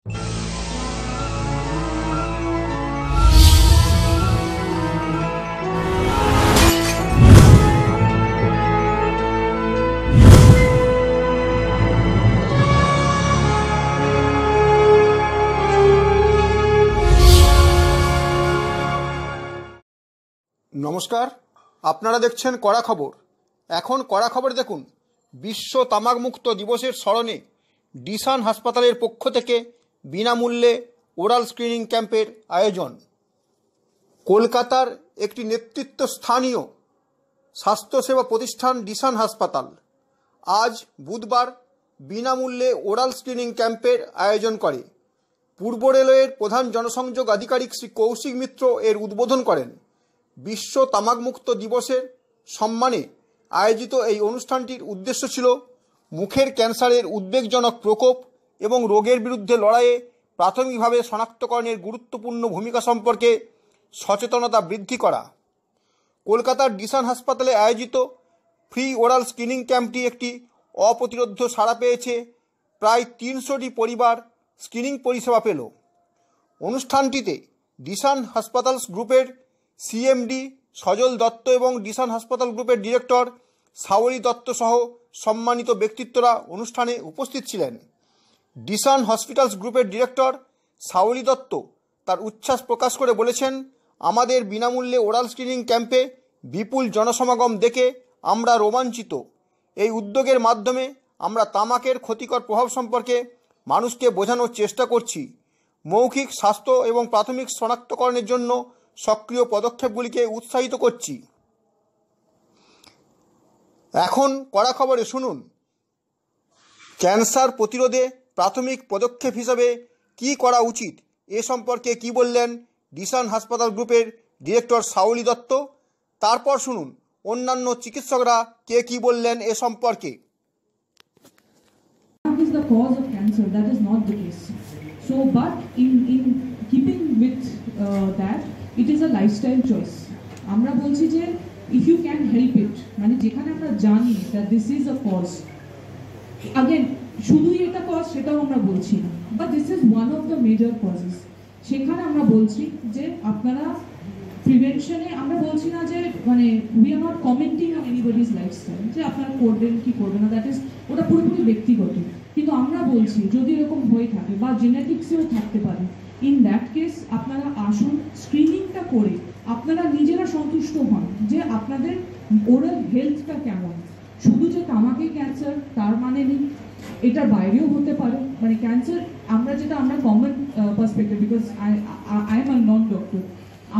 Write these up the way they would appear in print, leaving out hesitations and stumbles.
নমস্কার, আপনারা দেখছেন কড়া খবর। এখন কড়া খবর দেখুন। বিশ্ব তামাকমুক্ত দিবসের স্মরণে ডিসান হাসপাতালের পক্ষ থেকে বিনামূল্যে ওরাল স্ক্রিনিং ক্যাম্পের আয়োজন। কলকাতার একটি নেতৃত্বস্থানীয় স্বাস্থ্যসেবা প্রতিষ্ঠান ডিসান হাসপাতাল আজ বুধবার বিনামূল্যে ওরাল স্ক্রিনিং ক্যাম্পের আয়োজন করে। পূর্ব রেলওয়ের প্রধান জনসংযোগ আধিকারিক শ্রী কৌশিক মিত্র এর উদ্বোধন করেন। বিশ্ব তামাকমুক্ত দিবসের সম্মানে আয়োজিত এই অনুষ্ঠানটির উদ্দেশ্য ছিল মুখের ক্যান্সারের উদ্বেগজনক প্রকোপ এবং রোগের বিরুদ্ধে লড়াইয়ে প্রাথমিকভাবে শনাক্তকরণের গুরুত্বপূর্ণ ভূমিকা সম্পর্কে সচেতনতা বৃদ্ধি করা। কলকাতার ডিসান হাসপাতালে আয়োজিত ফ্রি ওরাল স্ক্রিনিং ক্যাম্পটি একটি অপ্রতিরোধ্য সাড়া পেয়েছে। প্রায় 300টি পরিবার স্ক্রিনিং পরিষেবা পেল। অনুষ্ঠানটিতে ডিসান হাসপাতাল গ্রুপের সিএমডি সজল দত্ত এবং ডিসান হাসপাতাল গ্রুপের ডিরেক্টর সাওরি দত্ত সহ সম্মানিত ব্যক্তিত্বরা অনুষ্ঠানে উপস্থিত ছিলেন। ডিসান হসপিটালস গ্রুপের ডিরেক্টর সাওরি দত্ত তার উচ্ছ্বাস প্রকাশ করে বলেছেন, আমাদের বিনামূল্যে ওরাল স্ক্রিনিং ক্যাম্পে বিপুল জনসমাগম দেখে আমরা রোমাঞ্চিত। এই উদ্যোগের মাধ্যমে আমরা তামাকের ক্ষতিকর প্রভাব সম্পর্কে মানুষকে বোঝানোর চেষ্টা করছি। মৌখিক স্বাস্থ্য এবং প্রাথমিক শনাক্তকরণের জন্য সক্রিয় পদক্ষেপগুলিকে উৎসাহিত করছি। এখন কড়া খবরে শুনুন, ক্যান্সার প্রতিরোধে প্রাথমিক পদক্ষেপ হিসাবে কি করা উচিত এ সম্পর্কে কি বললেন ডিসান হাসপাতাল গ্রুপের ডিরেক্টর সাওলি দত্ত। তারপর শুনুন অন্যান্য চিকিৎসকরা কে কি বললেন এ সম্পর্কে। Is the cause of cancer? That is not the case. So, but in keeping with that, it is a lifestyle choice. আমরা বলছি যে if you can help it, মানে যেখানে আমরা জানি that this is a cause. Again, শুধুই এটা cause সেটাও আমরা বলছি না, but this is one of the major causes. সেখানে আমরা বলছি যে আপনারা প্রিভেনশনে আমরা বলছি না যে মানে we are not commenting on anybody's lifestyle যে আপনারা করবেন কি করবেন না, that is ওটা পুরোপুরি ব্যক্তিগত। কিন্তু আমরা বলছি যদি এরকম হয়ে থাকে বা জেনেটিক্সেও থাকতে পারে, ইন দ্যাট কেস আপনারা আসুন, স্ক্রিনিংটা করে আপনারা নিজেরা সন্তুষ্ট হন যে আপনাদের ওরাল হেলথটা কেমন। শুধু যে তামাকে ক্যান্সার তার মানে নেই, এটার বাইরেও হতে পারে। মানে ক্যান্সার আমরা common perspective, because I am a non doctor,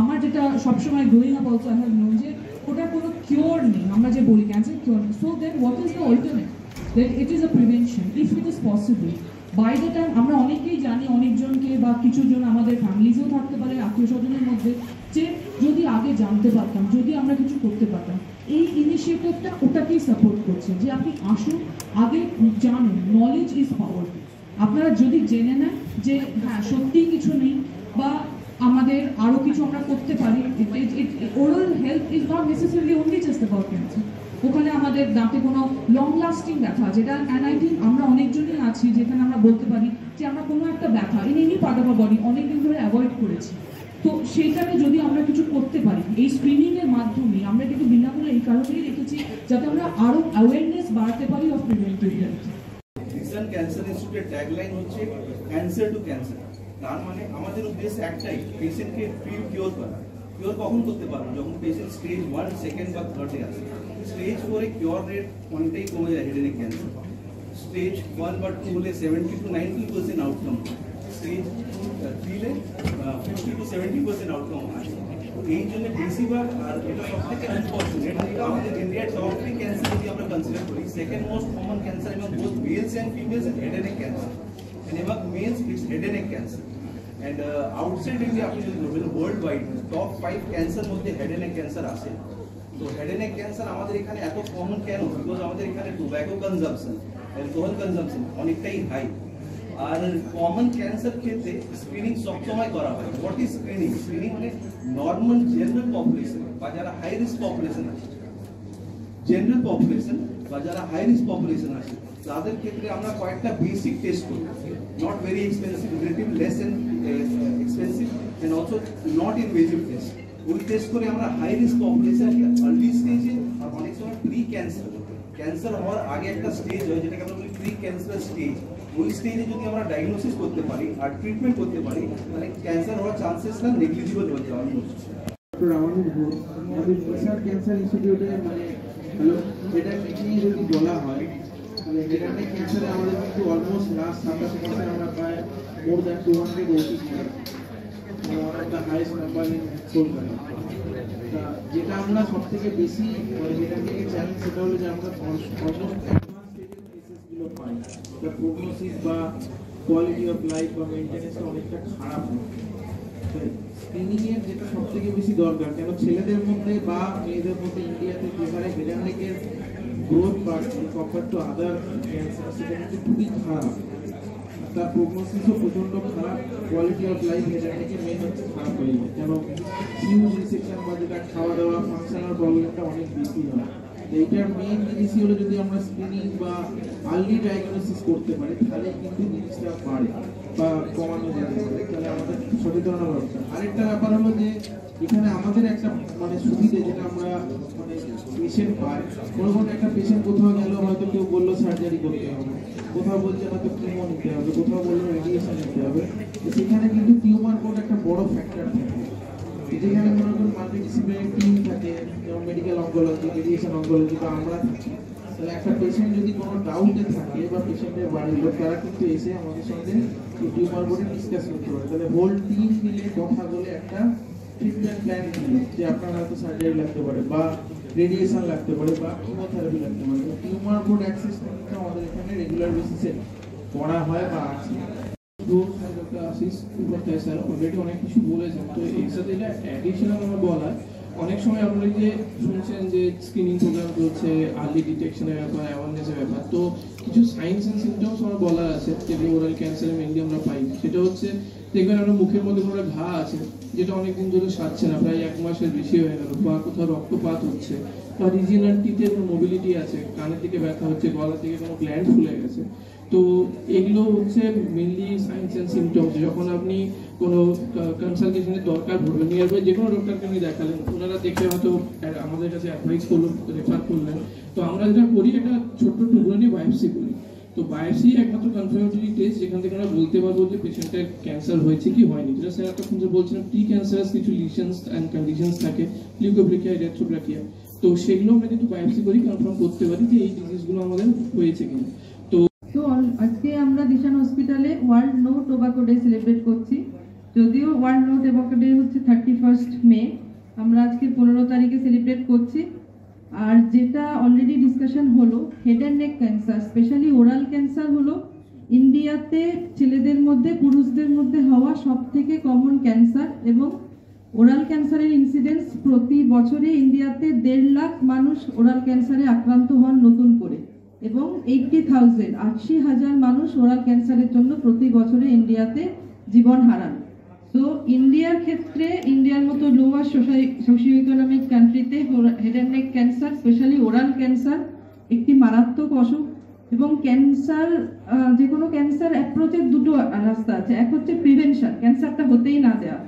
আমার যেটা সবসময় growing up also I have known যে ওটার কোনো কিওর নেই। আমরা যে বলি ক্যান্সার কিওর নেই, so then what is the alternate? That it is a prevention if it is possible. By the time আমরা অনেকেই জানি, অনেকজনকে বা কিছুজন আমাদের ফ্যামিলিজেও থাকতে পারে, আত্মীয় স্বজনের মধ্যে, যে যদি আগে জানতে পারতাম, যদি আমরা কিছু করতে পারতাম। এই ইনিশিয়েটিভটা ওটাকেই সাপোর্ট করছে যে আপনি আসুন, আগে জানুন, নলেজ ইজ পাওয়ার। আপনারা যদি জেনে নেন যে হ্যাঁ সত্যিই কিছু নেই বা আমাদের আরও কিছু আমরা করতে পারি, oral health is not necessarily only just about cancer. ওখানে আমাদের দাঁতে কোনো লং লাস্টিং ব্যথা, যেটা অ্যানাইটিন আমরা অনেকজনই আছি যেখানে আমরা বলতে পারি যে আমরা কোনো একটা ব্যথা in any part of our body অনেকদিন ধরে অ্যাভয়েড করেছি, তো সেইটাকে যদি আমরা কিছু করতে পারি এই স্ক্রিনিংয়ের মাধ্যমে, আমরা কিন্তু বিনামূল্যে এই কারণেই রেখেছি যাতে আমরা আরও অ্যাওয়ারনেস বাড়াতে পারি of preventive health. Desun cancer ইনস্টিটিউটের ট্যাগলাইন হচ্ছে ক্যান্সার টু ক্যান্সার। তার মানে আমাদের উদ্দেশ্য একটাই, পেশেন্টকে ফ্রি কিওর করা। কিওর কখন করতে পারবো? যখন পেশেন্ট স্টেজ 1, 2 বা 3 আসে। স্টেজ 4 কিওর রেট অনেকটাই কমে যায় হেড এন্ড ক্যান্সার। স্টেজ 1 বা 2 হলে 70 to 90% আউটকাম, স্টেজ 3 হলে 50 to 70% আউটকাম আসে। এই জন্য বেশিরভাগ, আর এটা সব থেকে আনফর্চুনেট, এটা আমাদের ইন্ডিয়ার টপ 3 ক্যান্সার যদি আমরা কনসিডার করি, সেকেন্ড মোস্ট কমন ক্যান্সার এবং both males and females is head and cancer, and among males it's head and neck cancer. And outside India আপনি যদি ধরবেন ওয়ার্ল্ড ওয়াইড টপ 5 ক্যান্সার মধ্যে হেড এন্ড নেক ক্যান্সার আছে। তো head and neck cancer আমাদের এখানে এত common কেন? বিকজ আমাদের এখানে টোব্যাকো কনজাম্পশন, অ্যালকোহল কনজাম্পশন অনেকটাই হাই। আর কমন ক্যান্সার ক্ষেত্রে স্ক্রিনিং সবসময় করা হয়। What is screening? স্ক্রিনিং মানে নর্মাল জেনারেল পপুলেশন বা যারা হাই রিস্ক পপুলেশন আছে, জেনারেল পপুলেশন বা যারা হাই রিস্ক পপুলেশন আছে তাদের ক্ষেত্রে আমরা কয়েকটা বেসিক টেস্ট করি, not very expensive, relative less and expensive and also not invasive test. ওই টেস্ট করে আমরা হাই রিস্ক পপুলেশনকে আর্লি স্টেজে আর অনেক সময় প্রি ক্যান্সার হওয়ার আগে একটা স্টেজ হয় যেটাকে আমরা বলি প্রি ক্যান্সার স্টেজ। ওই স্টেজে যদি আমরা ডায়াগনোসিস করতে পারি আর ট্রিটমেন্ট করতে পারি তাহলে ক্যান্সার হওয়ার চান্সেসটা নেগলিজিবল হয়ে যায় অলমোস্ট। আমাদের ক্যান্সার ইনস্টিটিউটে মানে হ্যালো, এটা নিয়ে যদি বলা হয় তাহলে হেড অ্যান্ড নেক ক্যান্সারে আমাদের কিন্তু অলমোস্ট লাস্ট 27 বছরে আমরা প্রায় মোর দ্যান 200 ওটি one of the highest number in Kolkata. যেটা আমরা সব থেকে বেশি মানে হেড অ্যান্ড নেকের চ্যালেঞ্জ সেটা হলো যে আমরা অলমোস্ট অ্যাডভান্স স্টেজের কেসেসগুলো পাই, তার প্রগনোসিস বা কোয়ালিটি অফ লাইফ বা মেনটেন্যান্সটা অনেকটা খারাপ হয়। স্ক্রিনিং এর যেটা সব থেকে বেশি দরকার, কেন ছেলেদের মধ্যে বা মেয়েদের মধ্যে ইন্ডিয়াতে যে হারে হেড অ্যান্ড নেকের গ্রোথ বাড়ছে কম্পেয়ার টু আদার ক্যান্সার, সেটা কিন্তু খুবই খারাপ। তার প্রগনোসিসও প্রচণ্ড খারাপ, quality of life head and নেকের মেন হচ্ছে খারাপ হয়ে যায়, কেন হিউজ রিসেকশন বা যেটা খাওয়া দাওয়া ফাংশনাল প্রবলেমটা অনেক বেশি হয়। এইটার মেইন জিনিসই হলো যদি আমরা স্ক্রিনিং বা আর্লি ডায়াগনোসিস করতে পারি তাহলে কিন্তু জিনিসটা বাড়ে বা কমানো যেতে পারে, তাহলে আমাদের সচেতনতা দরকার। আরেকটা ব্যাপার হলো যে এখানে আমাদের একটা মানে সুবিধে যেটা আমরা মানে পেশেন্ট পাই, কোনো একটা পেশেন্ট কোথাও গেল হয়তো কেউ বললো সার্জারি করতে হবে, কোথাও বলছে হয়তো কিমো নিতে হবে, কোথাও বললো রেডিয়েশন নিতে হবে, তো সেখানে কিন্তু টিউমার কোড একটা বড় ফ্যাক্টর থাকে। যেখানে কোনো মাল্টিডিসিপ্লিনারি টিম থাকে, যেমন মেডিকেল অঙ্কোলজি, রেডিয়েশন অঙ্কোলজি বা আমরা থাকি, তাহলে একটা পেশেন্ট যদি কোনো ডাউটে থাকে বা পেশেন্টের বাড়ির লোক তারা কিন্তু এসে আমাদের সঙ্গে টিউমার বোর্ডে ডিসকাস করতে পারে, তাহলে হোল টিম মিলে কথা বলে একটা ট্রিটমেন্ট প্ল্যান দিল যে আপনার হয়তো সার্জারি লাগতে পারে বা রেডিয়েশন লাগতে পারে বা কিমোথেরাপি লাগতে পারে। টিউমার বোর্ড অ্যাক্সেস কিন্তু আমাদের এখানে রেগুলার বেসিসে করা হয় বা আছে। আশিস উপাধ্যায় স্যার অলরেডি অনেক কিছু বলেছেন, তো এর সাথে এটা অ্যাডিশনাল আমার বলা, অনেক সময় আপনারা যে শুনছেন যে স্ক্রিনিং প্রোগ্রাম চলছে, আর্লি ডিটেকশনের ব্যাপার, অ্যাওয়ারনেসের ব্যাপার, তো কিছু সাইন্স অ্যান্ড সিমটমস আমার বলার আছে যেগুলো ওরাল ক্যান্সারে মেনলি আমরা পাই। সেটা হচ্ছে দেখবেন আপনার মুখের মধ্যে কোনো ঘা আছে যেটা অনেকদিন ধরে সারছে না, প্রায় 1 মাসের বেশি হয়ে গেল, বা কোথাও রক্তপাত হচ্ছে, বা রিজিওনাল টিথের কোনো মোবিলিটি আছে, কানের দিকে ব্যথা হচ্ছে, গলার দিকে কোনো গ্ল্যান্ড ফুলে গেছে। তো এগুলো হচ্ছে মেনলি সাইন্স অ্যান্ড সিমটমস। যখন আপনি কোনো কনসালটেশনের দরকার পড়বে, নিয়ার বাই যে কোনো ডক্টরকে আপনি দেখালেন, ওনারা দেখে হয়তো আমাদের কাছে অ্যাডভাইস করলো, রেফার করলেন, তো আমরা যেটা করি একটা ছোট্ট টুকরো নিয়ে বায়োপসি করি। তো বায়োপসি একমাত্র কনফার্মেটরি টেস্ট যেখান থেকে আমরা বলতে পারবো যে পেশেন্টের ক্যান্সার হয়েছে কি হয়নি। যেটা স্যার এতক্ষণ যে বলছিলাম প্রি ক্যান্সারাস কিছু লিশনস অ্যান্ড কন্ডিশনস থাকে, লিউকোপ্লেকিয়া, এরিথ্রোপ্লেকিয়া, তো সেগুলো আমরা কিন্তু বায়োপসি করি কনফার্ম করতে পারি যে এই ডিজিজগুলো আমাদের হয়েছে কিনা। তো আজকে আমরা দিশান হসপিটালে world no tobacco day celebrate করছি। যদিও ওয়ার্ল্ড নো টোবাকো ডে হচ্ছে 31 মে, আমরা আজকে 15 তারিখে সেলিব্রেট করছি। আর যেটা অলরেডি ডিসকাশন হলো, head and neck cancer, specially oral cancer হলো ইন্ডিয়াতে ছেলেদের মধ্যে পুরুষদের মধ্যে হওয়া সব থেকে কমন ক্যান্সার, এবং ওরাল ক্যান্সারের ইনসিডেন্স প্রতি বছরে ইন্ডিয়াতে 1.5 লাখ মানুষ ওরাল ক্যান্সারে আক্রান্ত হন নতুন করে, এবং 80,000 মানুষ ওরাল ক্যান্সারের জন্য প্রতি বছরে ইন্ডিয়াতে জীবন হারান। তো ইন্ডিয়ার ক্ষেত্রে, ইন্ডিয়ার মতো লোয়ার সোশিও ইকোনমিক কান্ট্রিতে head and neck cancer, specially oral cancer একটি মারাত্মক অসুখ। এবং ক্যান্সার, যে কোনো ক্যান্সার অ্যাপ্রোচের দুটো রাস্তা আছে, এক হচ্ছে প্রিভেনশন, ক্যান্সারটা হতেই না দেওয়া,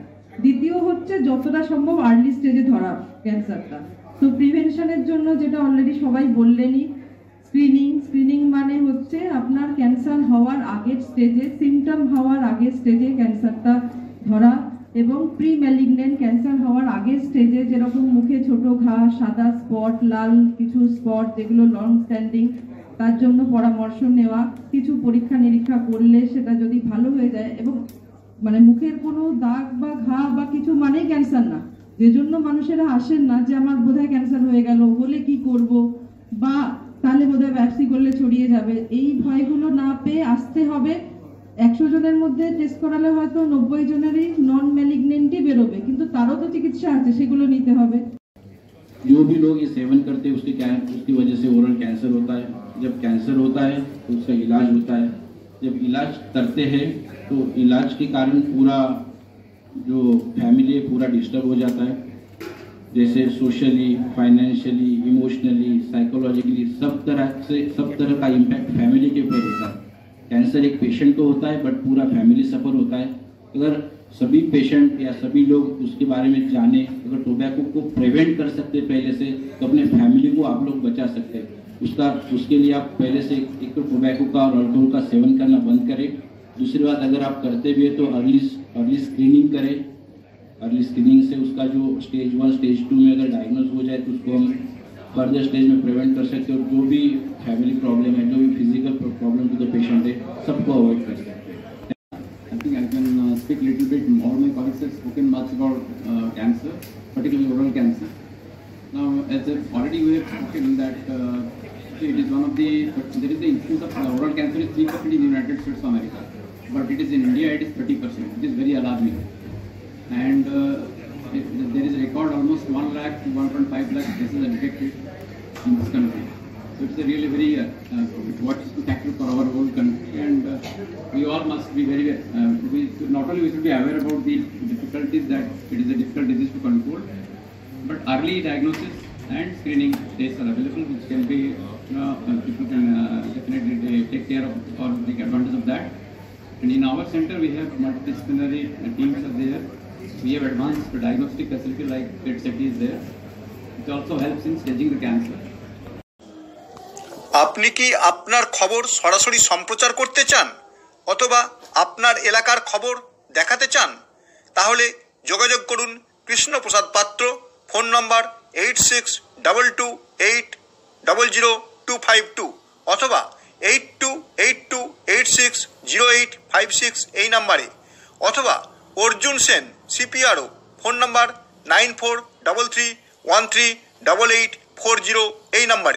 দ্বিতীয় হচ্ছে যতটা সম্ভব আর্লি স্টেজে ধরা ক্যান্সারটা। তো প্রিভেনশনের জন্য যেটা অলরেডি সবাই বললেনই, স্ক্রিনিং মানে হচ্ছে আপনার ক্যান্সার হওয়ার আগের স্টেজে, সিমটম হওয়ার আগের স্টেজে ক্যান্সারটা ধরা, এবং প্রি ম্যালিগন্যান্ট ক্যান্সার হওয়ার আগের স্টেজে যেরকম মুখে ছোট ঘা, সাদা স্পট, লাল কিছু স্পট যেগুলো লং স্ট্যান্ডিং, তার জন্য পরামর্শ নেওয়া, কিছু পরীক্ষা নিরীক্ষা করলে সেটা যদি ভালো হয়ে যায়, এবং মানে মুখের কোনো দাগ বা ঘা বা কিছু মানেই ক্যান্সার না, যে জন্য মানুষেরা আসেন না যে আমার বোধহয় ক্যান্সার হয়ে গেল, হলে কি করব, বা তাহলে বোধহয় ব্যবসি করলে ছড়িয়ে যাবে, এই ভয়গুলো না পেয়ে আসতে হবে। 100 জনের মধ্যে টেস্ট করালে হয়তো 90 জনেরই নন ম্যালিগনেন্টই বেরোবে, কিন্তু তারও তো চিকিৎসা আছে, সেগুলো নিতে হবে। जो भी लोग ये सेवन करते हैं उसकी वजह से ओरल कैंसर होता है। जब कैंसर होता है तो उसका इलाज होता है। जब इलाज करते हैं तो इलाज के कारण पूरा जो फैमिली है पूरा डिस्टर्ब हो जाता है। जैसे सोशली, फाइनेंशियली, इमोशनली, साइकोलॉजिकली सब तरह का इम्पैक्ट फैमिली के ऊपर होता है। कैंसर एक पेशेंट को होता है बट पूरा फैमिली सफ़र होता है। अगर सभी पेशेंट या सभी लोग उसके बारे में जाने, अगर टोबैको को प्रिवेंट कर सकते पहले से, तो अपने फैमिली को आप लोग बचा सकते हैं। उसके लिए आप पहले से एक तो टोबैको का और अल्कोहल का सेवन करना बंद करें। दूसरी बात, अगर आप करते भी है तो अर्ली स्क्रीनिंग करें। अर्ली स्क्रीनिंग से उसका जो स्टेज 1 स्टेज 2 में अगर डायग्नोज हो जाए तो उसको हम फर्दर स्टेज में प्रिवेंट कर सकते हैं और जो भी फैमिली प्रॉब्लम है, जो भी physical problem to the patient है, सबको अवॉइड कर सकते हैं। I think I can speak a little bit. All my colleagues have spoken much about cancer, particularly oral cancer. Now, as already we have spoken that it is one of the, there is the incidence of oral cancer is 3% in the United States of America, but it is in India it is 30%. It is very alarming, and there is a record almost 1 lakh to 1.5 lakh cases are detected in this country. So it's a really very watchful factor for our whole country, and we all must be very not only we should be aware about the difficulties that it is a difficult disease to control, but early diagnosis and screening tests are available, which can be people can definitely take care of or take advantage of that. And in our center we have multidisciplinary teams are there. We have advanced diagnostic facility like PET-CT is there. It also helps in staging the cancer. আপনি কি আপনার খবর সরাসরি সম্প্রচার করতে চান অথবা আপনার এলাকার খবর দেখাতে চান? তাহলে যোগাযোগ করুন কৃষ্ণপ্রসাদ পাত্র, ফোন নম্বর 8622800252 অথবা 8282860856 এই নাম্বারে, অথবা অর্জুন সেন CPRO, ফোন নম্বর 9433138840 এই নাম্বারে।